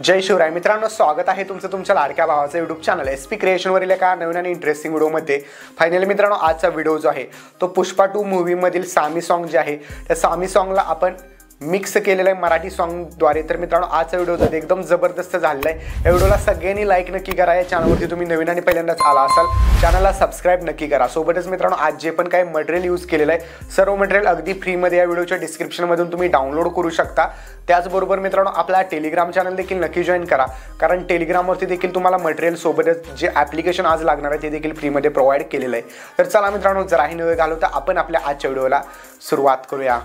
जय शिवराय मित्रांनो, स्वागत आहे तुमचं तुमच्या लाडक्या भावाचं यूट्यूब चॅनल SP क्रिएशनवरील एका नवीन आणि इंटरेस्टिंग व्हिडिओमध्ये। फायनली मित्रांनो, आजचा व्हिडिओ जो आहे तो पुष्पा 2 मूवीमधील सामी सॉन्ग जे आहे त्या सामी सॉन्गला आपण मिक्स केलेलं आहे मराठी सॉन्गद्वारे। तर मित्रांनो, आजचा व्हिडिओ जो एकदम जबरदस्त झालेला आहे। या व्हिडिओला सगळ्यांनी लाईक नक्की करा। या चॅनलवरती तुम्ही नवीन आणि पहिल्यांदाच आला असाल चॅनलला सबस्क्राइब नक्की करा। सोबतच मित्रांनो, आज जे पण काही मटेरियल यूज केलेलं आहे सर्व मटेरियल अगदी फ्रीमध्ये या व्हिडिओच्या डिस्क्रिप्शनमधून तुम्ही डाउनलोड करू शकता। त्याचबरोबर मित्रांनो, आपला टेलिग्राम चॅनल देखील नक्की जॉईन करा, कारण टेलिग्रामवरती देखील तुम्हाला मटेरियल सोबतच जे ॲप्लिकेशन आज लागणार आहे ते देखील फ्रीमध्ये प्रोव्हाइड केलेलं आहे। तर चला मित्रांनो, जराही न वेळ घालवता आपण आपल्या आजच्या व्हिडिओला सुरुवात करूया।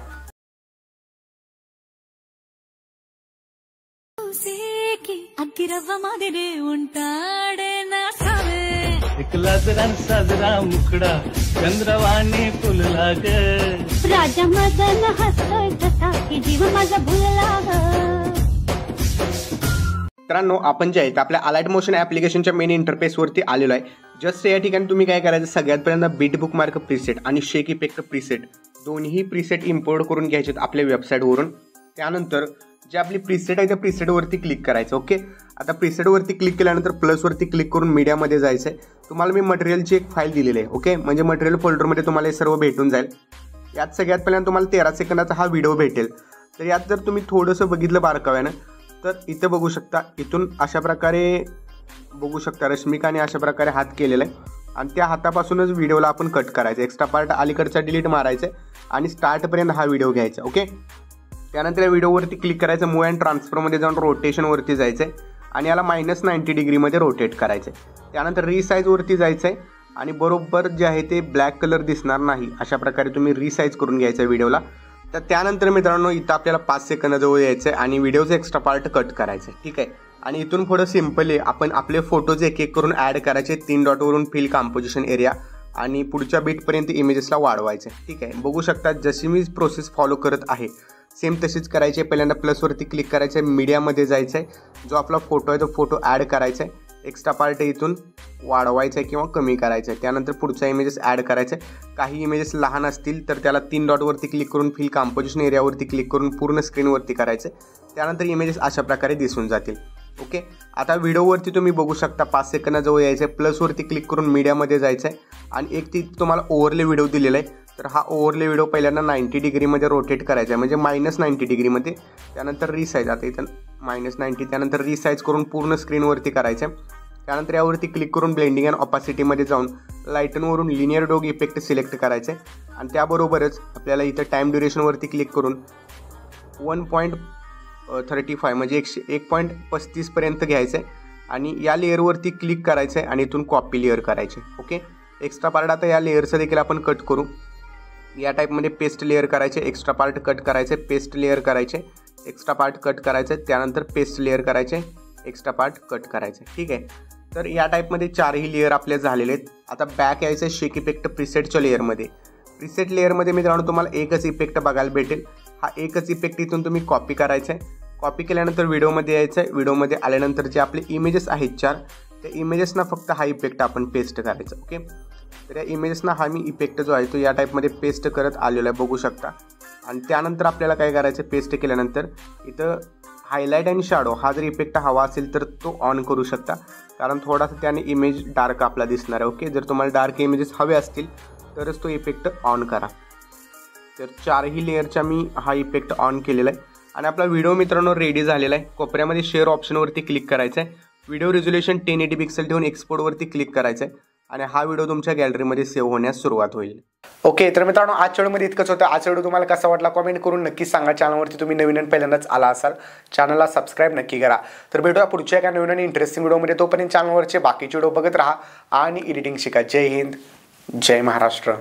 साजरा मुखडा चंद्रवाणी फुलला ग राजा मदन हसतोय तसा की जीव माझा भुलला ग। मित्रांनो, आपण जे आहे आपल्या अलाइट मोशन ॲप्लिकेशनच्या मेन इंटरफेसवरती आलेलो आहे। जस्ट या ठिकाणी तुम्ही काय करायचं, सगळ्यात पहिल्यांदा बीट बुकमार्क प्रीसेट आणि शेक इफेक्ट प्रीसेट दोन्ही प्रीसेट इम्पोर्ट करून घ्यायचे आपल्या वेबसाईटवरून। त्यानंतर जे आपली प्रीसेट आहे त्या प्रीसेटवरती क्लिक करायचं। ओके, आता प्रीसेटवरती क्लिक केल्यानंतर प्लसवरती क्लिक करून मीडियामध्ये जायचं आहे। तुम्हाला मी मटेरियलची एक फाईल दिलेली आहे। ओके, म्हणजे मटेरियल फोल्डरमध्ये तुम्हाला हे सर्व भेटून जाईल। यात सगळ्यात पहिल्यांदा तुम्हाला 13 सेकंदाचा हा व्हिडिओ भेटेल। तर यात जर तुम्ही थोडंसं बघितलं बारकाव्यानं तर इथं बघू शकता, इथून अशा प्रकारे बघू शकता रश्मिकाने अशा प्रकारे हात केलेला आहे आणि त्या हातापासूनच व्हिडिओला आपण कट करायचं। एक्स्ट्रा पार्ट अलीकडचा डिलीट मारायचं आणि स्टार्टपर्यंत हा व्हिडिओ घ्यायचा। ओके, त्यानंतर या व्हिडिओवरती क्लिक करायचं, मूव अँड ट्रान्सफरमध्ये जाऊन रोटेशनवरती जायचं आहे आणि याला -90 डिग्रीमध्ये रोटेट करायचं आहे। त्यानंतर रिसाईजवरती जायचं आहे आणि बरोबर जे आहे ते ब्लॅक कलर दिसणार नाही अशा प्रकारे तुम्ही रिसाईज करून घ्यायचं आहे व्हिडिओला। तर त्यानंतर मित्रांनो, इथं आपल्याला 5 सेकंदाजवळ यायचं आहे आणि व्हिडिओचं एक्स्ट्रा पार्ट कट करायचं आहे। ठीक आहे, आणि इथून पुढं सिम्पल आहे, आपण आपले फोटोज एक एक करून ॲड करायचे। 3 डॉटवरून फिल कंपोजिशन एरिया आणि पुढच्या बीटपर्यंत इमेजेसला वाढवायचं आहे। ठीक आहे, बघू शकता जशी मी प्रोसेस फॉलो करत आहे सेम तशीच करायची आहे। पहिल्यांदा प्लसवरती क्लिक करायचं आहे, मीडियामध्ये जायचं आहे, जो आपला फोटो आहे तो फोटो ॲड करायचा आहे, एक्स्ट्रा पार्ट इथून वाढवायचा आहे किंवा कमी करायचं आहे। त्यानंतर पुढचा इमेजेस ॲड करायचं आहे। काही इमेजेस लहान असतील तर त्याला 3 डॉटवरती क्लिक करून फिल कंपोजिशन एरियावरती क्लिक करून पूर्ण स्क्रीनवरती करायचं आहे। त्यानंतर इमेजेस अशा प्रकारे दिसून जातील। ओके, आता व्हिडिओवरती तुम्ही बघू शकता 5 सेकंदाजवळ यायचं आहे, प्लसवरती क्लिक करून मीडियामध्ये जायचं आहे आणि एक ती तुम्हाला ओव्हरले व्हिडिओ दिलेला आहे। तर हा ओव्हरले व्हिडिओ पहिल्यांदा 90 डिग्रीमध्ये रोटेट करायचा आहे, म्हणजे -90 डिग्रीमध्ये। त्यानंतर रिसाईज, आता इथं -90, त्यानंतर रिसाईज करून पूर्ण स्क्रीनवरती करायचं आहे। त्यानंतर यावरती क्लिक करून ब्लेंडिंग अँड ऑपासिटीमध्ये जाऊन लाईटनवरून लिनियर डॉग इफेक्ट सिलेक्ट करायचं आहे आणि त्याबरोबरच आपल्याला इथं टाईम ड्युरेशनवरती क्लिक करून 1.35 म्हणजे 1.35 पर्यंत घ्यायचं आहे आणि या लेअरवरती क्लिक करायचं आहे आणि इथून कॉपी लेअर करायचे। ओके, एक्स्ट्रा पार्ट आता या लेअरचं देखील आपण कट करू। या टाईपमध्ये पेस्ट लेअर करायचे, एक्स्ट्रा पार्ट कट करायचे, पेस्ट लेअर करायचे, एक्स्ट्रा पार्ट कट करायचे, त्यानंतर पेस्ट लेअर करायचे, एक्स्ट्रा पार्ट कट करायचे। ठीक आहे, तर या टाईपमध्ये 4ही लेअर आपले झालेले आहेत। आता बॅक यायचं आहे शेक इफेक्ट प्रीसेटच्या लेअरमध्ये। प्रीसेट लेअरमध्ये मित्रांनो तुम्हाला एकच इफेक्ट बघायला भेटेल। हा एकच इफेक्ट इथून तुम्ही कॉपी करायचा आहे। कॉपी केल्यानंतर व्हिडिओमध्ये यायचं आहे। व्हिडिओमध्ये आल्यानंतर जे आपले इमेजेस आहेत 4 त्या इमेजेसना फक्त हा इफेक्ट आपण पेस्ट करायचा। ओके, तर या इमेजेसना हा मी इफेक्ट जो आहे तो या टाईपमध्ये पेस्ट करत आलेला आहे, बघू शकता। आणि त्यानंतर आपल्याला काय करायचं, पेस्ट केल्यानंतर इथं हायलाईट आणि शॅडो हा जर इफेक्ट हवा असेल तर तो ऑन करू शकता, कारण थोडासा त्याने इमेज डार्क आपला दिसणार आहे। ओके, जर तुम्हाला डार्क इमेजेस हवे असतील तरच तो इफेक्ट ऑन करा। तर 4ही लेअरचा मी हा इफेक्ट ऑन केलेला आहे आणि आपला व्हिडिओ मित्रांनो रेडी झालेला आहे। कोपऱ्यामध्ये शेअर ऑप्शनवरती क्लिक करायचं आहे, व्हिडिओ रिझोल्युशन 1080 पिक्सल ठेवून एक्सपोर्टवरती क्लिक करायचं आहे आणि हा व्हिडिओ तुमच्या गॅलरीमध्ये सेव्ह होण्यास सुरुवात होईल। ओके, तर मित्रांनो आजच्या व्हिडिओमध्ये इतकंच होतं। आजचा व्हिडिओ तुम्हाला कसा वाटला कमेंट करून नक्की सांगा। चॅनलवरती तुम्ही नवीन आणि पहिल्यांदाच आला असाल चॅनलला सबस्क्राईब नक्की करा। तर भेटूया पुढच्या एका नवीन आणि इंटरेस्टिंग व्हिडिओमध्ये। तोपर्यंत चॅनलवरचे बाकीचे व्हिडिओ बघत राहा आणि एडिटिंग शिका। जय हिंद, जय महाराष्ट्र।